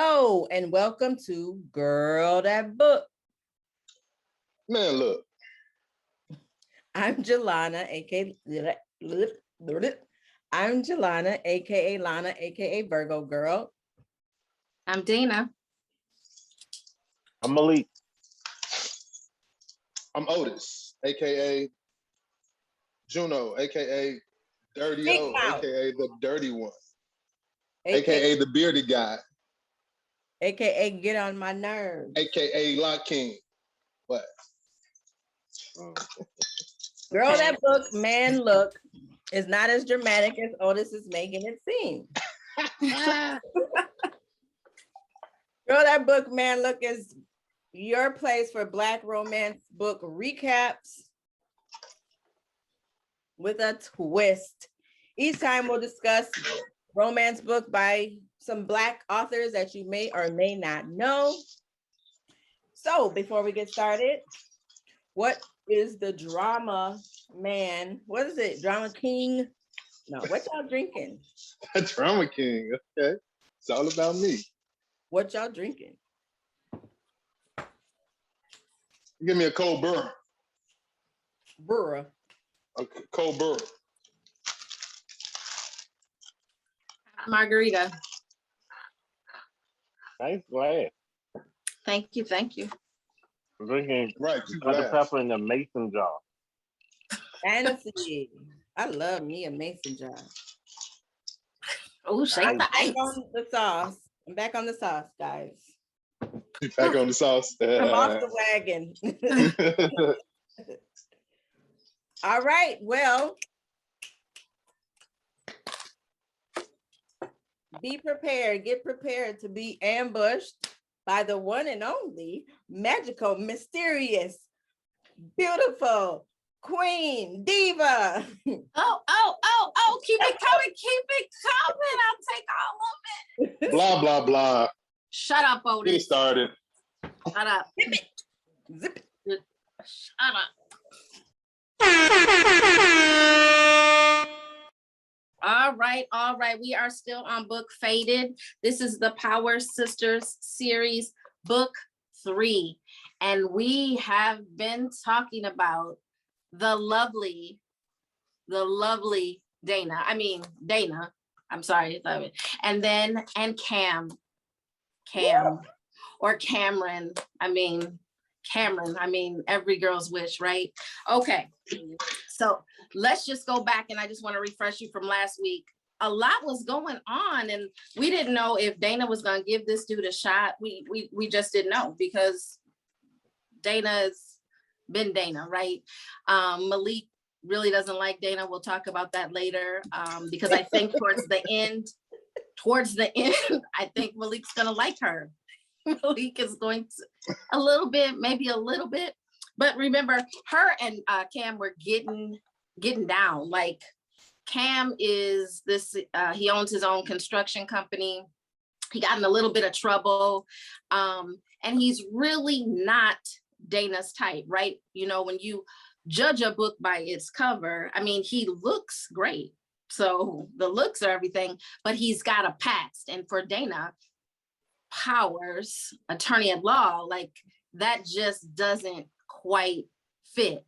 Hello and welcome to Girl That Book. Man, look. I'm Jelana, aka Lana, aka Virgo Girl. I'm Dana. I'm Malik. I'm Otis, aka Juno, aka Dirty Big O, Mouth. aka the dirty one, aka the bearded guy, aka Get on My Nerves, aka Lock King. What? Girl That Book, Man Look is not as dramatic as Otis is making it seem. Girl That Book, Man Look is your place for Black romance book recaps with a twist. Each time we'll discuss romance book by some Black authors that you may or may not know. So before we get started, what is the drama man? What is it? Drama king? No, what y'all drinking? Drama King. Okay. It's all about me. What y'all drinking? Give me a cold burr. Burra. A cold burr. Margarita. Nice glass. Thank you. I'm drinking Right. butter pepper in the mason jar. Fantasy. I love me a mason jar. Oh, shake I'm the back ice. on the sauce. I'm back on the sauce, guys. Back on the sauce. I'm off the wagon. All right, well, be prepared, get prepared to be ambushed by the one and only magical, mysterious, beautiful queen diva. Oh, keep it coming. I'll take all of it. Blah, blah, blah. Shut up, Get Otis. started. Shut up. Zip it. Shut up. All right. We are still on book Faded. This is the Power Sisters series, book 3. And we have been talking about the lovely Dana. I'm sorry. And Cam or Cameron. Cameron, every girl's wish, right? Okay. So let's just go back, and I just want to refresh you from last week. A lot was going on, and we didn't know if Dana was going to give this dude a shot. We just didn't know, because Dana's been Dana, right? Malik really doesn't like Dana. We'll talk about that later, because I think towards the end, I think Malik's going to like her. Malik is going to maybe a little bit, but remember, her and Cam were getting down. Like, Cam is this, he owns his own construction company. He got in a little bit of trouble, and he's really not Dana's type, right? You know, when you judge a book by its cover, he looks great, so the looks are everything, but he's got a past. And for Dana Powers, attorney at law, like, that just doesn't quite fit.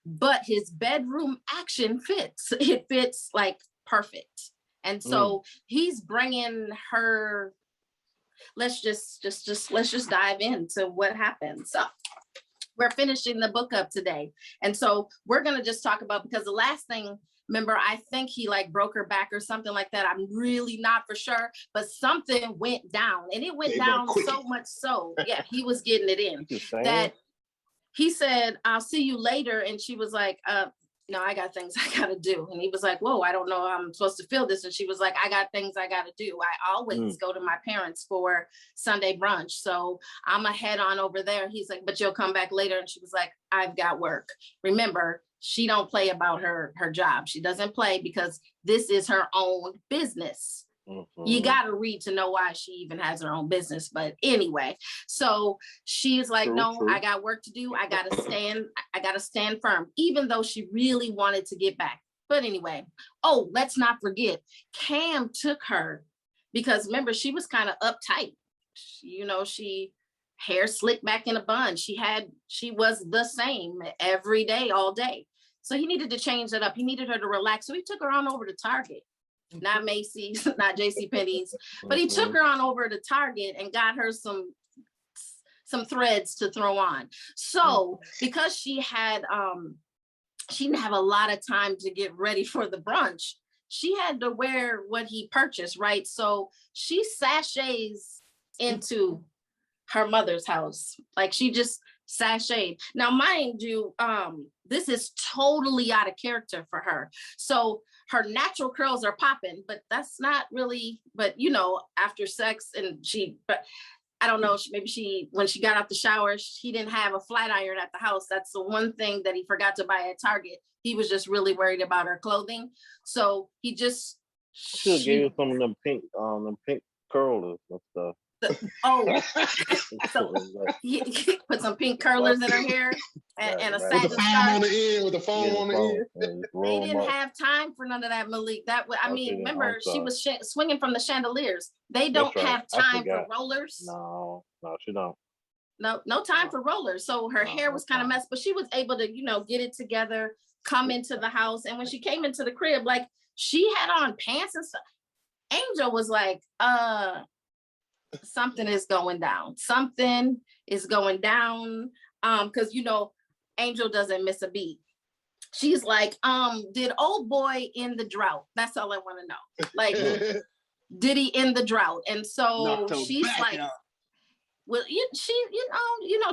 But his bedroom action fits. It fits like perfect. And so he's bringing her. Let's just dive into what happened. So we're finishing the book up today, and so we're gonna just talk about, because the last thing, remember, I think he broke her back or something like that. I'm really not for sure, but something went down, and it went down so much so, yeah, he was getting it in, that he said, "I'll see you later." And she was like, no, I got things I gotta do. And he was like, whoa, I don't know how I'm supposed to feel this. And she was like, I got things I gotta do. I always go to my parents for Sunday brunch, so I'm gonna head on over there. He's like, but you'll come back later. And she was like, I've got work. Remember, she don't play about her job. She doesn't play, because this is her own business. You got to read to know why she even has her own business. But anyway, so she's like, true. I got work to do. I got to stand firm, even though she really wanted to get back. But anyway, let's not forget, Cam took her, because remember, she was kind of uptight. she hair slicked back in a bun. She was the same every day, all day. So he needed to change that up. He needed her to relax. So he took her on over to Target, not Macy's, not JCPenney's, but he took her on over to Target and got her some threads to throw on. So because she didn't have a lot of time to get ready for the brunch, she had to wear what he purchased, right? So she sachets into her mother's house. Like she just sashayed. Now, mind you, this is totally out of character for her. So her natural curls are popping, but that's not really, but after sex but I don't know, maybe when she got out the shower, she didn't have a flat iron at the house. That's the one thing that he forgot to buy at Target. He was just really worried about her clothing. So he just should have gave her some of them pink curlers and stuff. So he put some pink curlers in her hair and a satin with the foam on the end. With the foam on the end. They didn't have time for none of that, Malik. Remember, she was swinging from the chandeliers. They don't have time for rollers. No, she don't. No time for rollers. So her hair was kind of messed, but she was able to, get it together, come into the house. And when she came into the crib, like she had on pants and stuff. Angel was like, something is going down. Something is going down. Because Angel doesn't miss a beat. She's like, did old boy end the drought? That's all I want to know. Like, did he end the drought? And so she's like, well,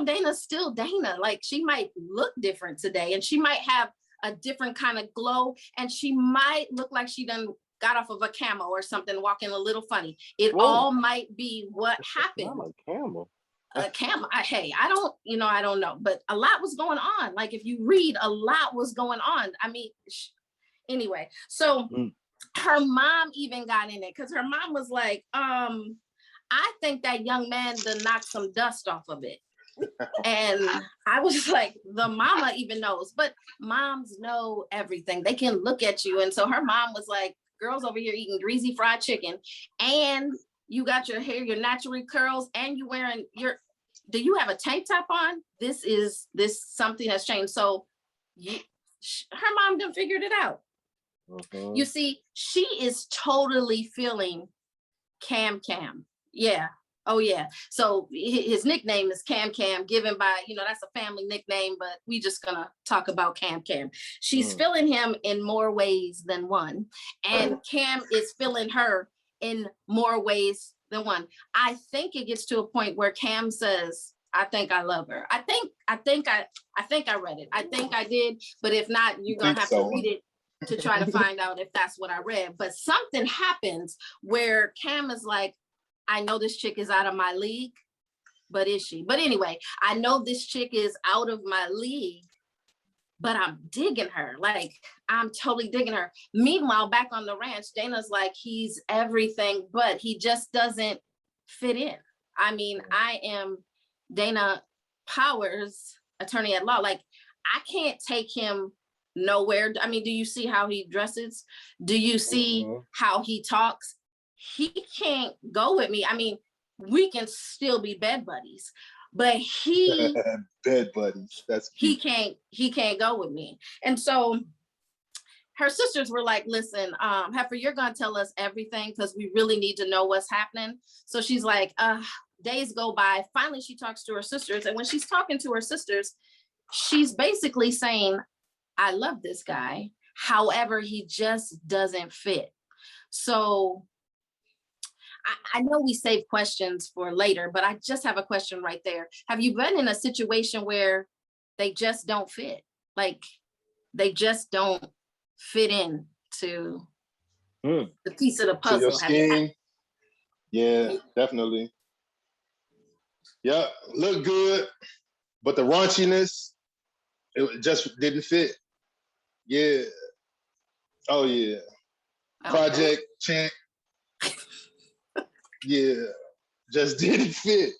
Dana's still Dana. Like she might look different today, and she might have a different kind of glow, and she might look like she done got off of a camel or something, walking a little funny. It all might be what happened. Not a camel. A camel. I don't know, but a lot was going on. Like if you read, a lot was going on. I mean, anyway, so her mom even got in it because her mom was like, I think that young man done knocked some dust off of it. And I was like, the mama even knows, but moms know everything. They can look at you. And so her mom was like, girls over here eating greasy fried chicken, and you got your hair, your natural curls, and you wearing do you have a tank top on? This something has changed. So her mom done figured it out. You see, she is totally feeling Cam. Yeah. Oh yeah. So his nickname is Cam, given by, that's a family nickname, but we just gonna talk about Cam. She's feeling him in more ways than one. And Cam is feeling her in more ways than one. I think it gets to a point where Cam says, I think I love her. I think I read it. I think I did, but if not, you're gonna have to read it to try to find out if that's what I read. But something happens where Cam is like, I know this chick is out of my league, but is she? But anyway, I know this chick is out of my league, but I'm digging her. Like, I'm totally digging her. Meanwhile, back on the ranch, Dana's like, he's everything, but he just doesn't fit in. I mean, I am Dana Powers, attorney at law. Like, I can't take him nowhere. I mean, do you see how he dresses? Do you see how he talks? He can't go with me. I mean, we can still be bed buddies, but he bed buddies. That's cute. He can't go with me. And so her sisters were like, listen, Heifer, you're gonna tell us everything because we really need to know what's happening. So she's like, days go by. Finally, she talks to her sisters. And when she's talking to her sisters, she's basically saying, I love this guy. However, he just doesn't fit. So I know we save questions for later, but I just have a question right there. Have you been in a situation where they just don't fit? Like they just don't fit in to the piece of the puzzle? To your skin? Yeah, definitely. Yeah, look good, but the raunchiness, it just didn't fit. Yeah. Oh yeah. Okay. Project check. Yeah, just didn't fit.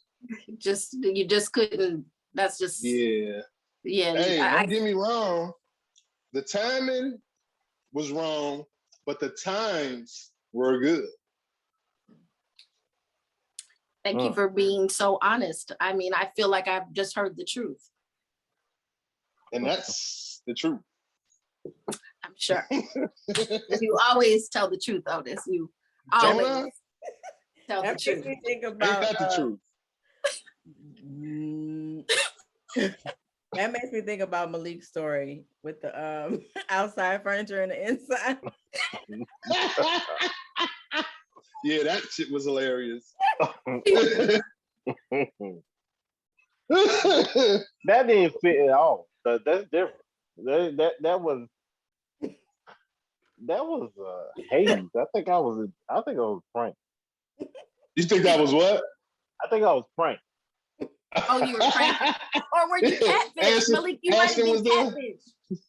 You just couldn't. That's just yeah. Hey, don't get me wrong. The timing was wrong, but the times were good. Thank you for being so honest. I mean, I feel like I've just heard the truth. And that's the truth. I'm sure. You always tell the truth, Otis. You always tell the truth. Think about, ain't that the truth? That makes me think about Malik's story with the outside furniture and the inside. Yeah, that shit was hilarious. That didn't fit at all. That's different. That was Hayes. I think I was Frank. You think that was what? I think I was Frank. Oh, you were Frank. Or were you catfish? Malik, you might be catfish.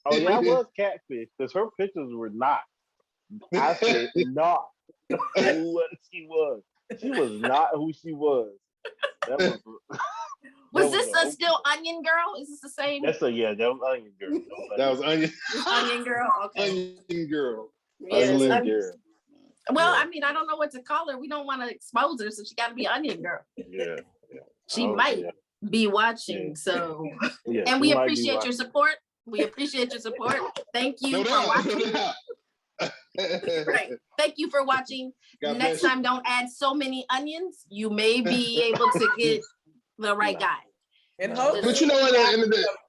Oh yeah, I was catfish because her pictures were not. I said not who she was. She was not who she was. That was this a still Onion Girl? Is this the same? That was Onion Girl. That was Onion. Onion Girl. Okay. Onion Girl. Yes, Onion Girl. Well, I mean, I don't know what to call her. We don't want to expose her, so she got to be Onion Girl. Yeah. She might be watching, so. Yeah, and we appreciate your support. We appreciate your support. Thank you for watching. Right. Thank you for watching. Next time, don't add so many onions. You may be able to get the right guy. And but you know what?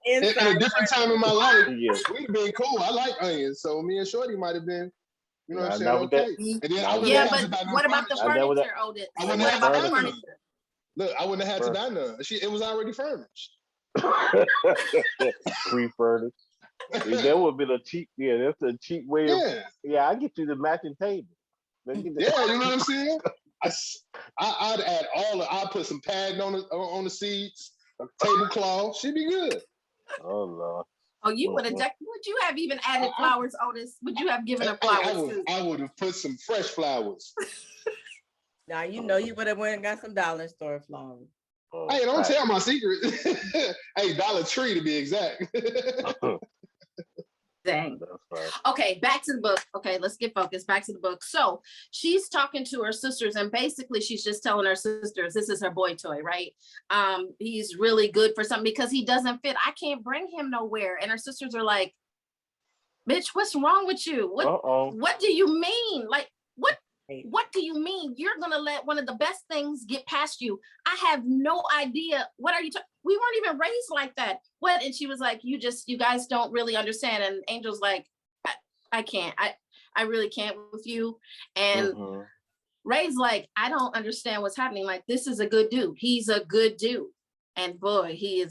In a different time in my life, we'd have been cool. I like onions, so me and Shorty might have been, you know what I'm saying? Okay. And then yeah, but what about the furniture, Otis? What about the furniture? Look, I wouldn't have had to buy none. It was already furnished. Pre-furnished. That would be the cheap. Yeah, that's a cheap way of. Yeah, I get you the matching table. Yeah, you know what I'm saying. I'd add I'd put some padding on the seats, a tablecloth. She'd be good. Oh Lord. Oh, you would have. Would you have even added flowers, Otis? Would you have given her flowers too? I would have put some fresh flowers. Now you know you would have went and got some dollar store flowers. Hey, don't tell my secret. Hey, Dollar Tree to be exact. Dang. Okay, back to the book. Okay, let's get focused. Back to the book. So she's talking to her sisters, and basically she's just telling her sisters this is her boy toy, right? He's really good for something because he doesn't fit. I can't bring him nowhere. And her sisters are like, bitch, what's wrong with you? What do you mean? Like, what do you mean? You're gonna let one of the best things get past you? I have no idea. What are you talking? We weren't even raised like that. What? And she was like, you guys don't really understand. And Angel's like, I can't. I really can't with you. And Ray's like, I don't understand what's happening. Like, this is a good dude. He's a good dude. And boy, he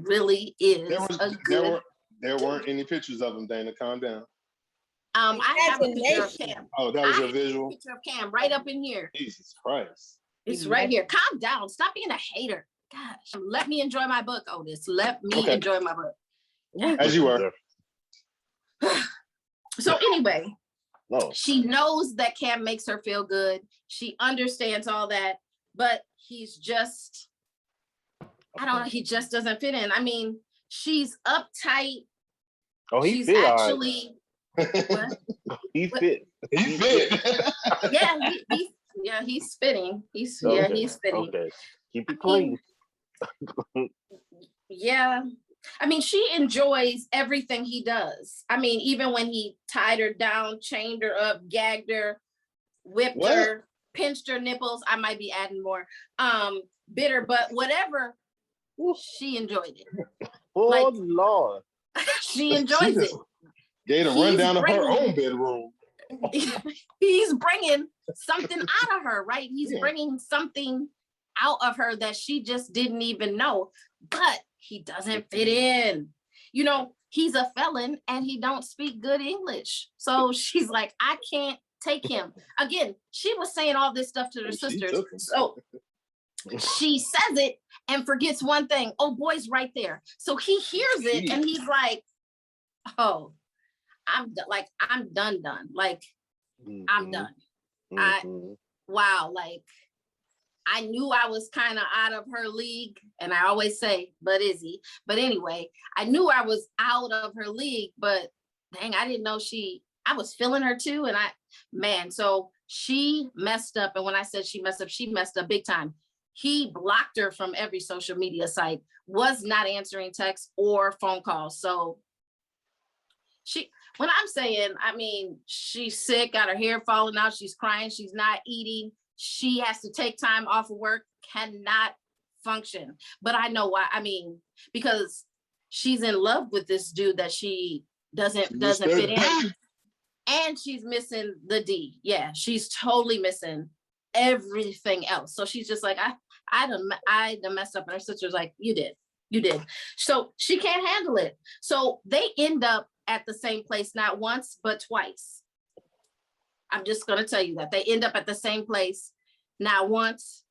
really is a good. There weren't any pictures of him, Dana. Calm down. I have a picture of Cam. Oh, that was your visual? A picture of Cam right up in here. Jesus Christ. It's right here. Calm down. Stop being a hater. Gosh. Let me enjoy my book, Otis. Let me enjoy my book. As you were. So anyway, she knows that Cam makes her feel good. She understands all that, but he's just, I don't know, he just doesn't fit in. I mean, she's uptight. Oh, he's actually... What? He fit. He fit. He's fitting. He's fitting. Okay. Keep it clean. Yeah. I mean, she enjoys everything he does. I mean, even when he tied her down, chained her up, gagged her, whipped her, pinched her nipples. I might be adding more. Bit her, but whatever, she enjoyed it. Oh, Lord. She enjoys it. Gave a rundown of her own bedroom. He's bringing something out of her, right? He's bringing something out of her that she just didn't even know, but he doesn't fit in. You know, he's a felon and he don't speak good English. So she's like, I can't take him. Again, she was saying all this stuff to her sisters. So she says it and forgets one thing. Oh, boy's right there. So he hears it and he's like, oh, I'm done. Like, I'm done. Wow. Like, I knew I was kind of out of her league. And I always say, but is he? But anyway, I knew I was out of her league, but dang, I didn't know I was feeling her too. And so She messed up. And when I said she messed up big time. He blocked her from every social media site, was not answering texts or phone calls. So when I'm saying, I mean, she's sick, got her hair falling out, she's crying, she's not eating, she has to take time off of work, cannot function. But I know why. I mean, because she's in love with this dude that she doesn't fit in. And she's missing the D. Yeah, she's totally missing everything else. So she's just like, I done messed up. And her sister's like, you did. So she can't handle it. So they end up at the same place, not once, but twice. I'm just going to tell you that they end up at the same place, not once,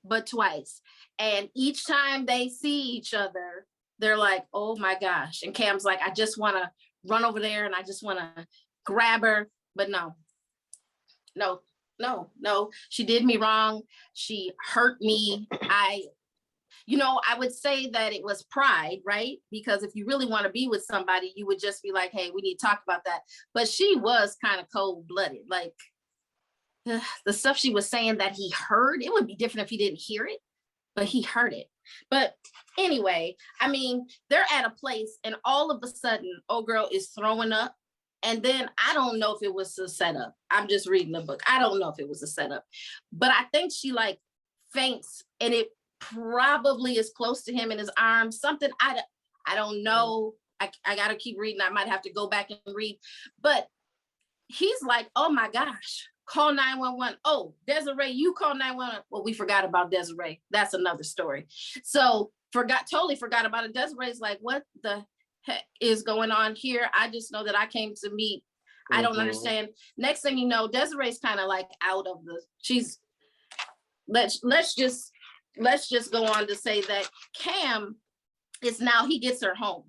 but twice. And each time they see each other, they're like, oh my gosh. And Cam's like, I just want to run over there and I just want to grab her. But no, she did me wrong. She hurt me. I would say that it was pride, right? Because if you really want to be with somebody, you would just be like, hey, we need to talk about that. But she was kind of cold-blooded. Like the stuff she was saying that he heard, it would be different if he didn't hear it, but he heard it. But anyway, I mean, they're at a place and all of a sudden, old girl is throwing up. And then I don't know if it was a setup. I'm just reading the book. I don't know if it was a setup, but I think she like faints and it probably is close to him in his arms. Something I don't know. I got to keep reading. I might have to go back and read, but he's like, oh my gosh, call 911. Oh, Desiree, you call 911. Well, we forgot about Desiree. That's another story. So totally forgot about it. Desiree's like, what the heck is going on here? I just know that I came to meet. I don't understand. Next thing you know, Desiree's kind of like out of let's just go on to say that Cam is now, he gets her home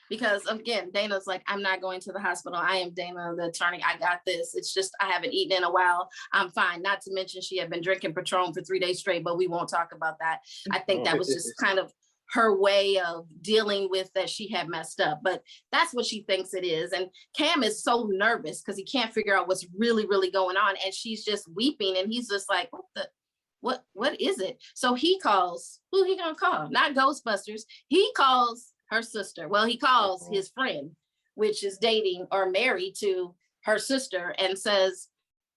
because again, Dana's like, I'm not going to the hospital. I am Dana, the attorney. I got this. It's just, I haven't eaten in a while. I'm fine. Not to mention she had been drinking Patron for 3 days straight, but we won't talk about that. I think that was just kind of her way of dealing with that she had messed up, but that's what she thinks it is. And Cam is so nervous because he can't figure out what's really, really going on. And she's just weeping and he's just like, what is it? So he calls, who he gonna call? Not Ghostbusters. He calls her sister. Well, he calls his friend, which is dating or married to her sister, and says,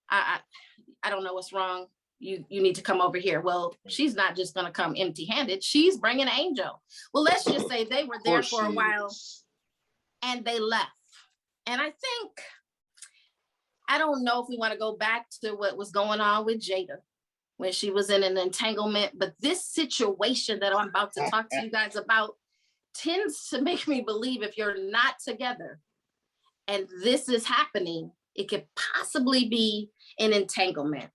I don't know what's wrong. You need to come over here. Well, she's not just going to come empty-handed. She's bringing an angel. Well, let's just say they were there for a while and they left. And I don't know if we want to go back to what was going on with Jada when she was in an entanglement, but this situation that I'm about to talk to you guys about tends to make me believe if you're not together and this is happening, it could possibly be an entanglement.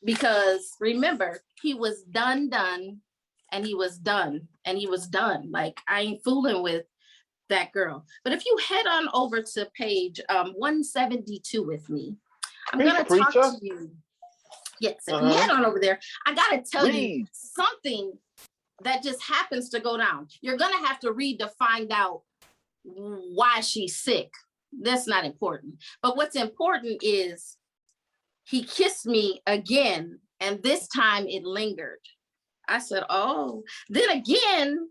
Because remember, he was done, and he was done, and he was done. Like, I ain't fooling with that girl. But if you head on over to page 172 with me, I'm going to talk to you. Yes, if you head on over there, I got to tell you something that just happens to go down. You're going to have to read to find out why she's sick. That's not important. But what's important is he kissed me again, and this time it lingered. I said, oh, then again,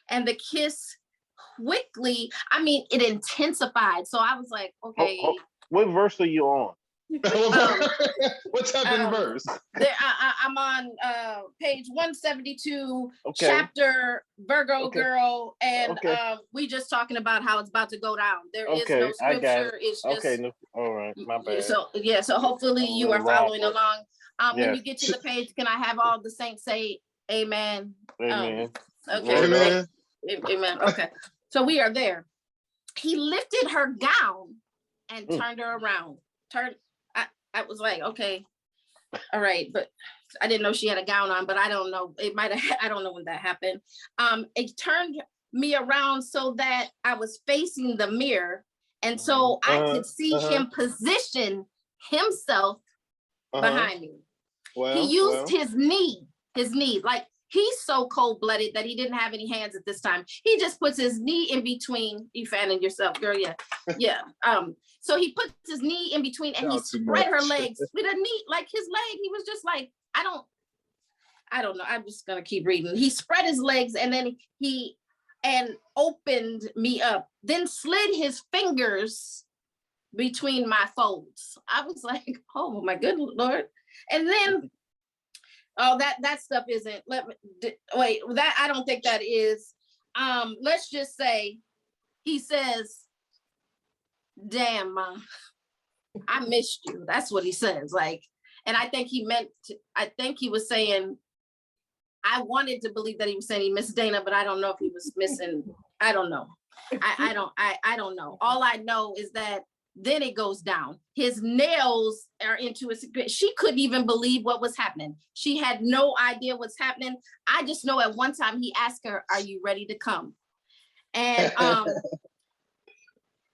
and the kiss quickly, I mean, it intensified. So I was like, okay. What verse are you on? What's happening verse? I'm on page 172, chapter Virgo girl, and we just talking about how it's about to go down. There is no scripture. It's just all right, my bad. So hopefully you are following along. When you get to the page, can I have all the saints say amen? Amen. Amen. Amen. Okay. So we are there. He lifted her gown and turned her around. I was like, okay, all right, but I didn't know she had a gown on, but I don't know. It might have, I don't know when that happened. It turned me around so that I was facing the mirror. And so I could see him position himself behind me. He used his knee, like He's so cold-blooded that he didn't have any hands at this time. He just puts his knee in between. You fanning yourself, girl. Yeah. Yeah. So he puts his knee in between and he spread her legs with a knee, like his leg. He was just like, I don't know. I'm just gonna keep reading. He spread his legs and then he opened me up, then slid his fingers between my folds. I was like, oh my good Lord. And then that stuff isn't, wait, that I don't think that is. Let's just say he says, damn, Ma, I missed you. That's what he says. Like, and I think he was saying, I wanted to believe that he was saying he missed Dana, but I don't know if he was missing. I don't know. I don't know. All I know is that then it goes down. His nails are into his, she couldn't even believe what was happening. She had no idea what's happening. I just know at one time he asked her, are you ready to come? And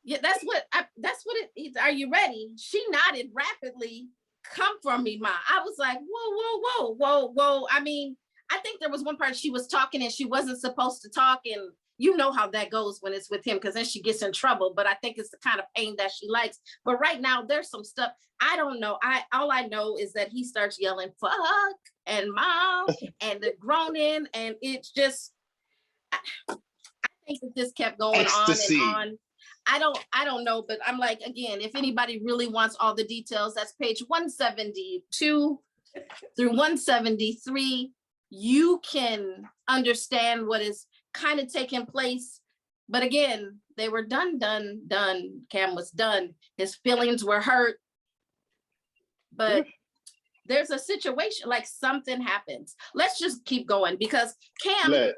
yeah, that's what it is. Are you ready? She nodded rapidly. Come for me, Ma. I was like, whoa. I mean, I think there was one part she was talking and she wasn't supposed to talk, and you know how that goes when it's with him, because then she gets in trouble. But I think it's the kind of pain that she likes. But right now there's some stuff I don't know. All I know is that he starts yelling fuck and mom and the groaning, and it's just I think that this kept going Ecstasy. on and on. I don't know, but I'm like, again, if anybody really wants all the details, that's page 172 through 173. You can understand what is kind of taking place. But again, they were done. Cam was done. His feelings were hurt. But there's a situation, like something happens. Let's just keep going, because Cam,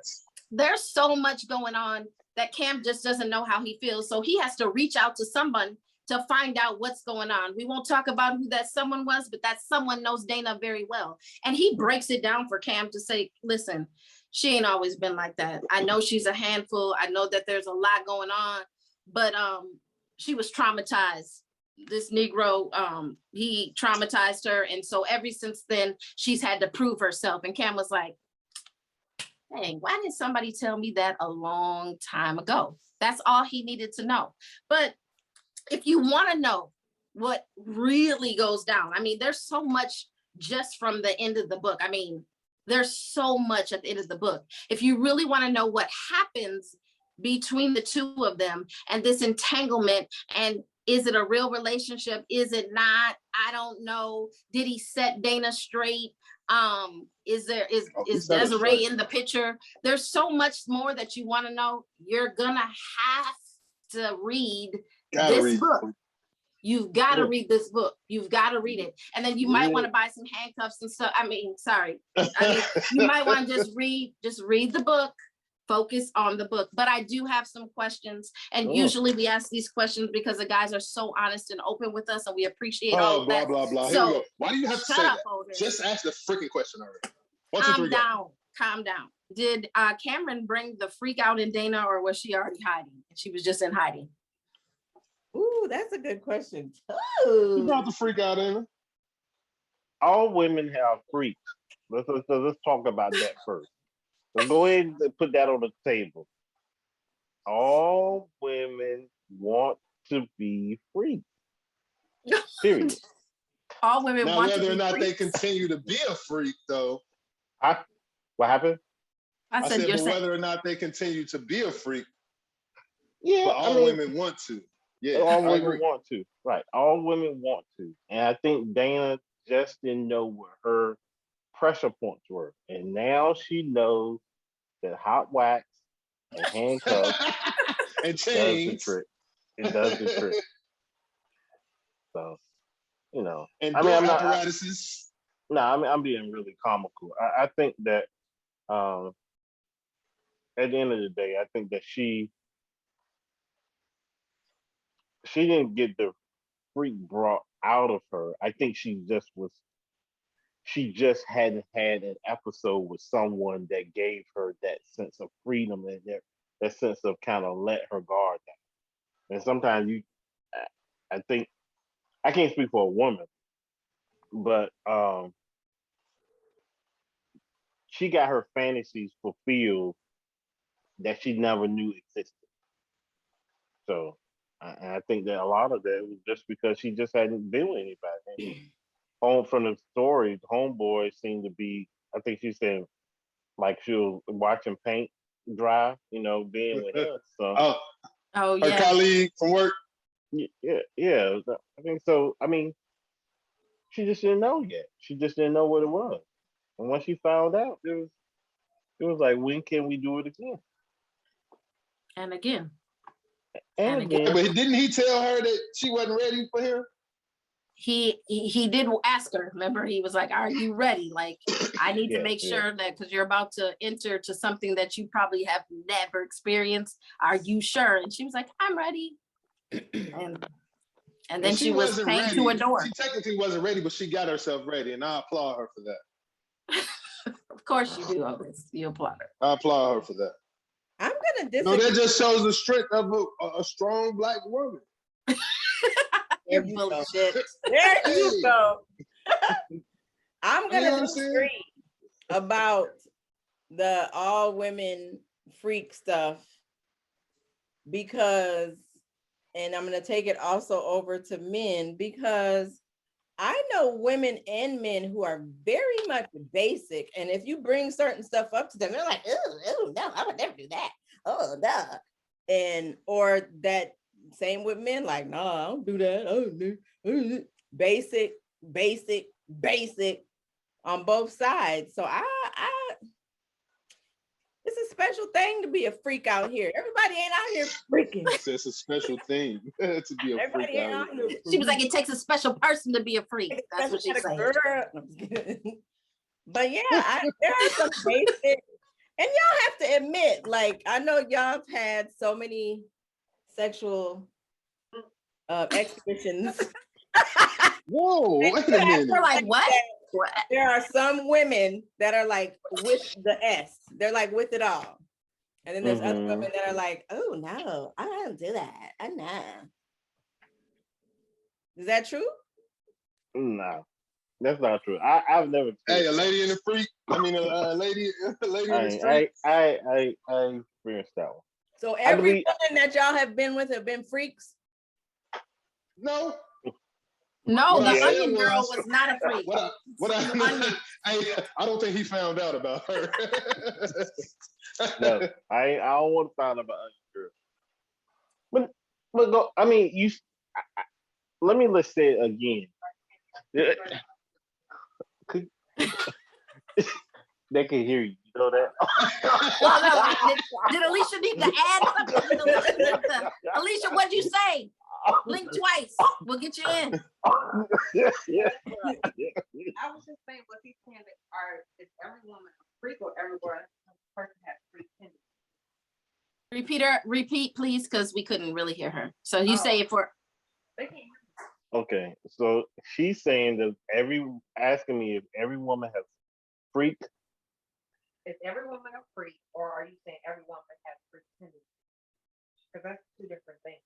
there's so much going on that Cam just doesn't know how he feels. So he has to reach out to someone to find out what's going on. We won't talk about who that someone was, but that someone knows Dana very well. And he breaks it down for Cam to say, listen, she ain't always been like that. I know she's a handful. I know that there's a lot going on, but she was traumatized. This Negro, he traumatized her. And so ever since then, she's had to prove herself. And Cam was like, dang, why didn't somebody tell me that a long time ago? That's all he needed to know. But if you want to know what really goes down, I mean, there's so much just from the end of the book. I mean, there's so much at the end of the book. If you really want to know what happens between the two of them and this entanglement, and is it a real relationship? Is it not? I don't know. Did he set Dana straight? Is Desiree in the picture? There's so much more that you want to know. You're gonna have to read this book. You've got to read this book. You've got to read it. And then you might want to buy some handcuffs and stuff. I mean, you might want to just read the book, focus on the book. But I do have some questions. And usually we ask these questions because the guys are so honest and open with us, and we appreciate all of that. Blah, blah, blah. So, here we go. Why do you have to say that? Just ask the freaking question already. Calm down. Did Cameron bring the freak out in Dana, or was she already hiding? She was just in hiding. Ooh, that's a good question. You brought the freak out in her. All women have freaks. Let's talk about that first. Let's go ahead and put that on the table. All women want to be freaks. Period. All women want to be whether or not freaks. they continue to be a freak, though. What happened? I said whether or not they continue to be a freak. Yeah, but all women want to. Yeah, all women want to. Right. All women want to. And I think Dana just didn't know what her pressure points were. And now she knows that hot wax and handcuffs and chains does the trick. It does the trick. So, you know. And apparatuses. I'm being really comical. I think that at the end of the day, I think that she didn't get the freak brought out of her. I think she just hadn't had an episode with someone that gave her that sense of freedom and that sense of kind of let her guard down. And sometimes I think, I can't speak for a woman, but she got her fantasies fulfilled that she never knew existed. So I think that a lot of that was just because she just hadn't been with anybody. Home from the story, homeboy seemed to be, I think she said, like she was watching paint dry, being with him. So, her colleague from work. Yeah. I think so. I mean, she just didn't know yet. She just didn't know what it was. And once she found out, it was like, when can we do it again? And again. And again. But didn't he tell her that she wasn't ready for him? He did ask her. Remember, he was like, "Are you ready? Like, I need to make sure that because you're about to enter to something that you probably have never experienced. Are you sure?" And she was like, "I'm ready." And then she was paying to a door. She technically wasn't ready, but she got herself ready, and I applaud her for that. Of course you do, Otis. You applaud her. I applaud her for that. I'm gonna disagree. No, that just shows the strength of a strong Black woman. You're bullshit. There you go. I'm gonna disagree about the all women freak stuff because, and I'm gonna take it also over to men because I know women and men who are very much basic, and if you bring certain stuff up to them, they're like, "Oh no, I would never do that. Oh no," and or that. Same with men, like, no, I don't do that. Oh, basic on both sides. So it's a special thing to be a freak out here. Everybody ain't out here freaking. It's a special thing to be a freak out here. She was like, it takes a special person to be a freak. That's what she said. But yeah, there are some basic, and y'all have to admit, like, I know y'all have had so many sexual exhibitions. Whoa, wait a minute. We're like, what? There are some women that are like with the S. They're like with it all. And then there's other women that are like, oh no, I don't do that. I know. Is that true? No, that's not true. I've never. Hey, a lady in the freak. I mean, a lady in the street. I experienced that one. So every woman that y'all have been freaks? No. No, the onion girl was not a freak. I don't think he found out about her. No, I don't want to find out about onion girl. But go. I mean, let's say it again. They can hear you. You know that? Well, no, did Alicia need to add something? Alicia, what'd you say? Blink twice. We'll get you in. I was just saying, was he saying that is every woman a freak or every person has freak tendencies? Repeat, please, because we couldn't really hear her. So you say it for. Okay, so she's saying that asking me if every woman has freak. Is every woman a freak, or are you saying every woman has freak tendencies? Because that's two different things.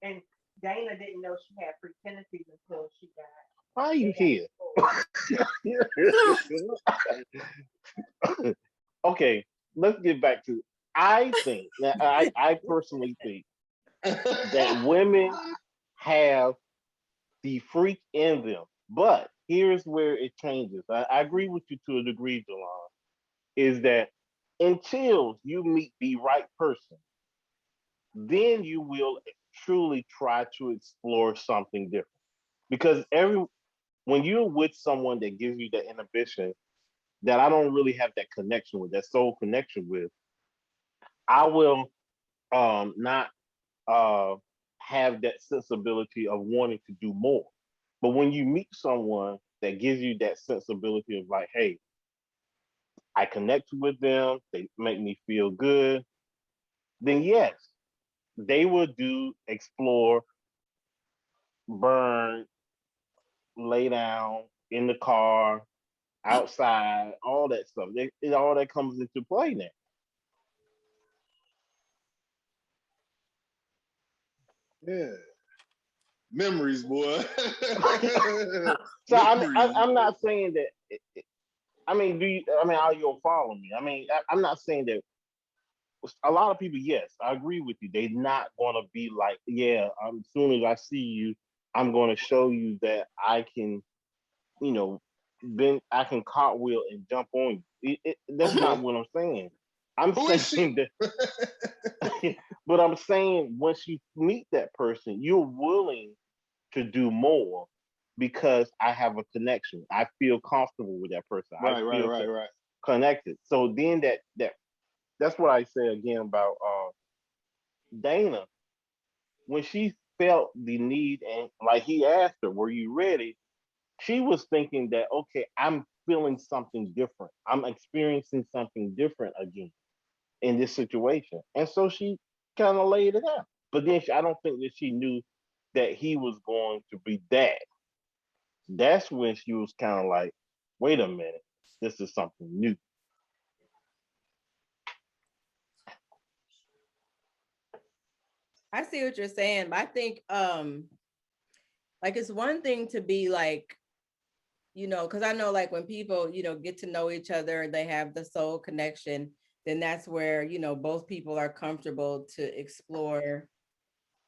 And Dana didn't know she had freak tendencies until she got. Why are you here? Okay, let's get back to. I personally think that women have the freak in them, but here's where it changes. I agree with you to a degree, Delon, is that until you meet the right person, then you will truly try to explore something different. Because when you're with someone that gives you that inhibition that I don't really have that connection with, that soul connection with, I will not have that sensibility of wanting to do more. But when you meet someone that gives you that sensibility of like, hey, I connect with them, they make me feel good, then yes, they will explore, burn, lay down in the car, outside, all that stuff. All that comes into play now. Yeah. Memories, boy. So I'm not saying that. I mean, are you gonna follow me? I mean, I'm not saying that. A lot of people, yes, I agree with you. They're not gonna be like, yeah. As soon as I see you, I'm gonna show you that I can, you know, I can cartwheel and jump on you. That's not what I'm saying. I'm saying that, but I'm saying once you meet that person, you're willing to do more because I have a connection. I feel comfortable with that person. Right, I feel right. connected. So then that's what I say again about Dana. When she felt the need and like he asked her, "Were you ready?" She was thinking that, okay, I'm feeling something different. I'm experiencing something different again in this situation. And so she kind of laid it out. But then I don't think that she knew that he was going to be that. That's when she was kind of like, wait a minute, this is something new. I see what you're saying, but I think like it's one thing to be like, because I know like when people, get to know each other and they have the soul connection, then that's where, both people are comfortable to explore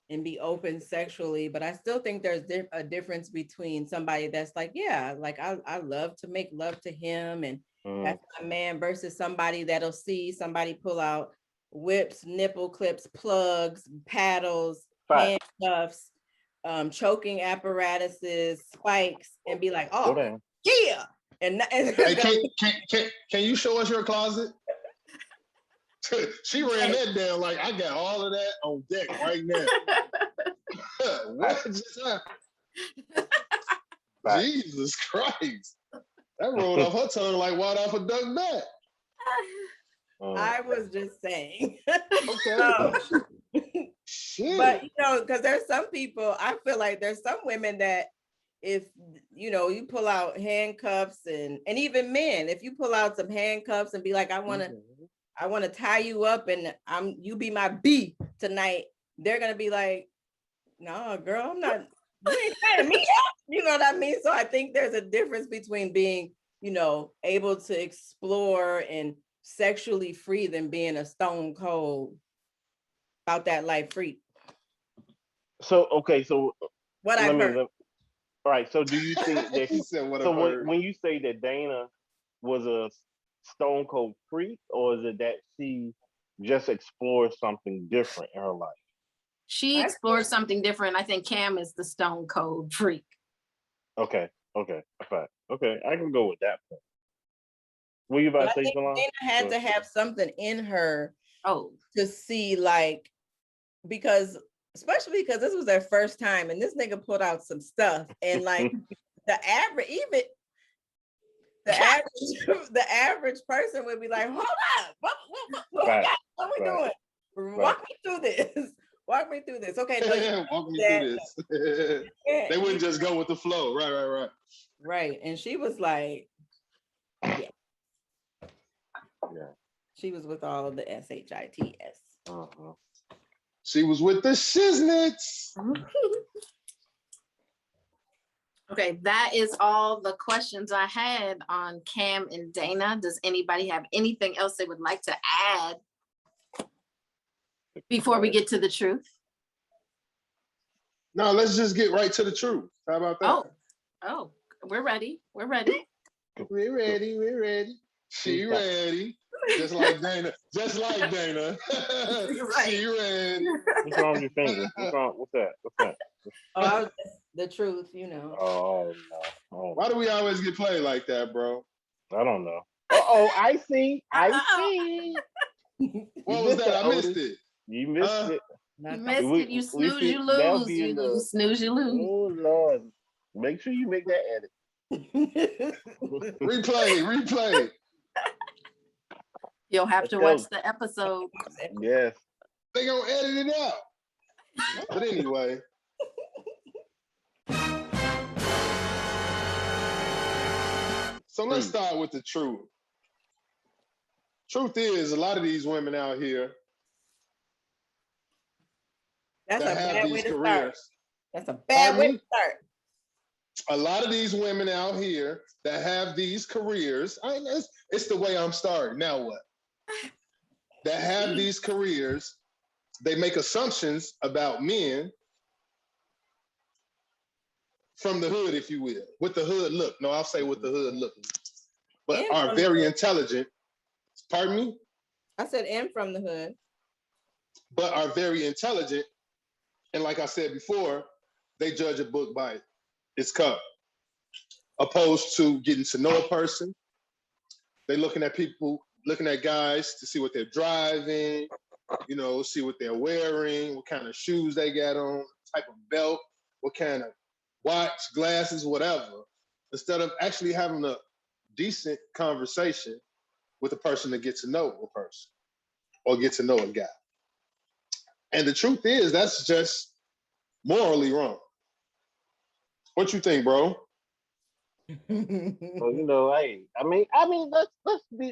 and be open sexually. But I still think there's a difference between somebody that's like, yeah, like I love to make love to him and that's my man, versus somebody that'll see somebody pull out whips, nipple clips, plugs, paddles, handcuffs, choking apparatuses, spikes, and be like, oh, yeah. And hey, can you show us your closet? She ran that down like I got all of that on deck right now. What just happened? Jesus Christ. That rolled off her tongue like water off a duck back. I was just saying. Okay. Shit. But because there's some people, I feel like there's some women that if you pull out handcuffs and even men, if you pull out some handcuffs and be like, I want to tie you up and you be my B tonight, they're gonna be like, no, girl, I'm not. You ain't tying me up. You know what I mean? So I think there's a difference between being, able to explore and sexually free than being a stone cold about that life freak. So okay, so what I've heard. All right. So do you think that when you say that Dana was a stone cold freak, or is it that she just explored something different in her life? She explored something different. I think Cam is the stone cold freak. Okay. I can go with that point. What you about to say, Jalon? Dana had to have something in her to see, like, especially because this was their first time and this nigga pulled out some stuff and like the average person would be like, hold up, what we doing? Walk me through this. Okay, no, walk me through this. They wouldn't just go with the flow. Right. And she was like, yeah. She was with all of the SHITS. She was with the shiznits. Okay, that is all the questions I had on Cam and Dana. Does anybody have anything else they would like to add before we get to the truth? No, let's just get right to the truth. How about that? Oh, we're ready. We're ready. She ready. Just like Dana. Right. She ready. What's wrong with your finger? What's that? Oh, the truth, Oh, no. Why do we always get played like that, bro? I don't know. I see. What was that? I missed it. You missed it. You missed it. You snooze, you lose. You snooze, you lose. Oh, Lord. Make sure you make that edit. Replay. You'll have to watch the episode. Yes. They gonna edit it out. But anyway. So let's start with the truth. Truth is, a lot of these women out here that have these careers. That's a bad way Pardon to me? start. A lot of these women out here that have these careers, it's the way I'm starting. Now what? That have these careers, they make assumptions about men from the hood, if you will, with the hood look. No, I'll say with the hood look, but And are from the very hood. intelligent. Pardon me? I said and from the hood. But are very intelligent. And like I said before, they judge a book by its cover, opposed to getting to know a person. They looking at people, looking at guys to see what they're driving, you know, see what they're wearing, what kind of shoes they got on, type of belt, what kind of watch, glasses, whatever, instead of actually having a decent conversation with a person to get to know a person or get to know a guy. And the truth is, that's just morally wrong. What you think, bro? So hey,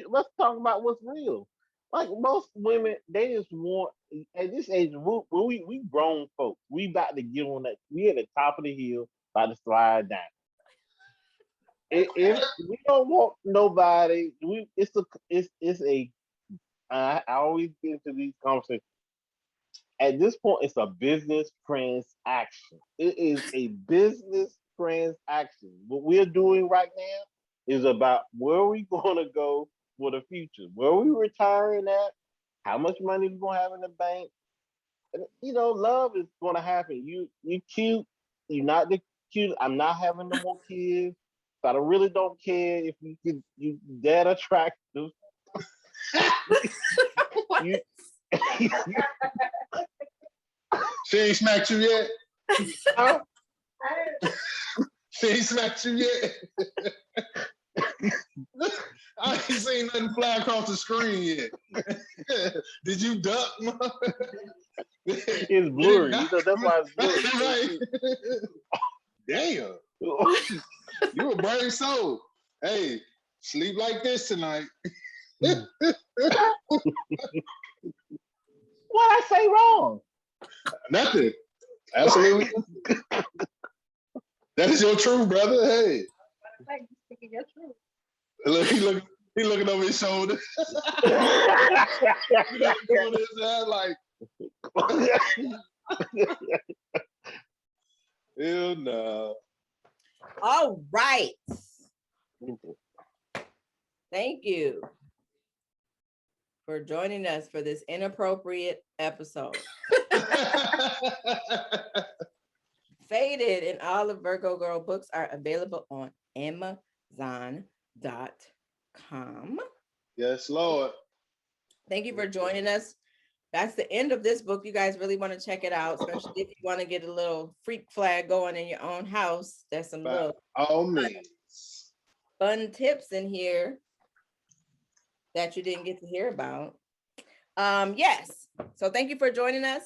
let's talk about what's real. Like most women, they just want at this age. We grown folks. We about to get on that. We at the top of the hill, about to slide down. If we don't want nobody, I always get into these conversations. At this point, it's a business transaction. It is a business transaction. What we're doing right now is about where we going to go for the future. Where we retiring at? How much money we going to have in the bank? And, love is going to happen. You cute. You're not the cute. I'm not having no more kids. But I really don't care if you that attractive. you, She ain't smacked you yet? huh? She ain't smacked you yet? I ain't seen nothing fly across the screen yet. Did you duck? It's blurry. That's why it's blurry. Right. Damn. You a brave soul. Hey, sleep like this tonight. What I say wrong? Nothing. Absolutely. That is your truth, brother. Hey. Like you speaking your truth. Look, he looking over his shoulder. Doing his head like, hell no. All right. Thank you for joining us for this inappropriate episode. Faded and all of Virgo Girl books are available on Amazon.com. Yes, Lord. Thank you for joining us. That's the end of this book. You guys really want to check it out, especially if you want to get a little freak flag going in your own house. There's some By little all means. fun tips in here that you didn't get to hear about. Yes. So thank you for joining us.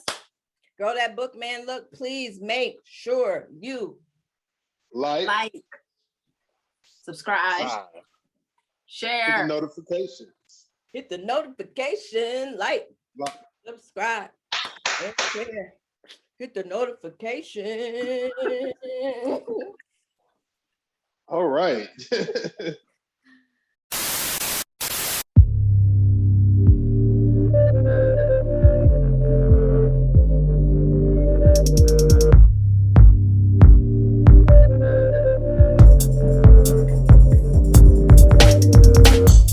Girl, that book, man, look, please make sure you Like, subscribe, hit share. the notifications. hit the notification, like, subscribe, and share. Hit the notification. All right.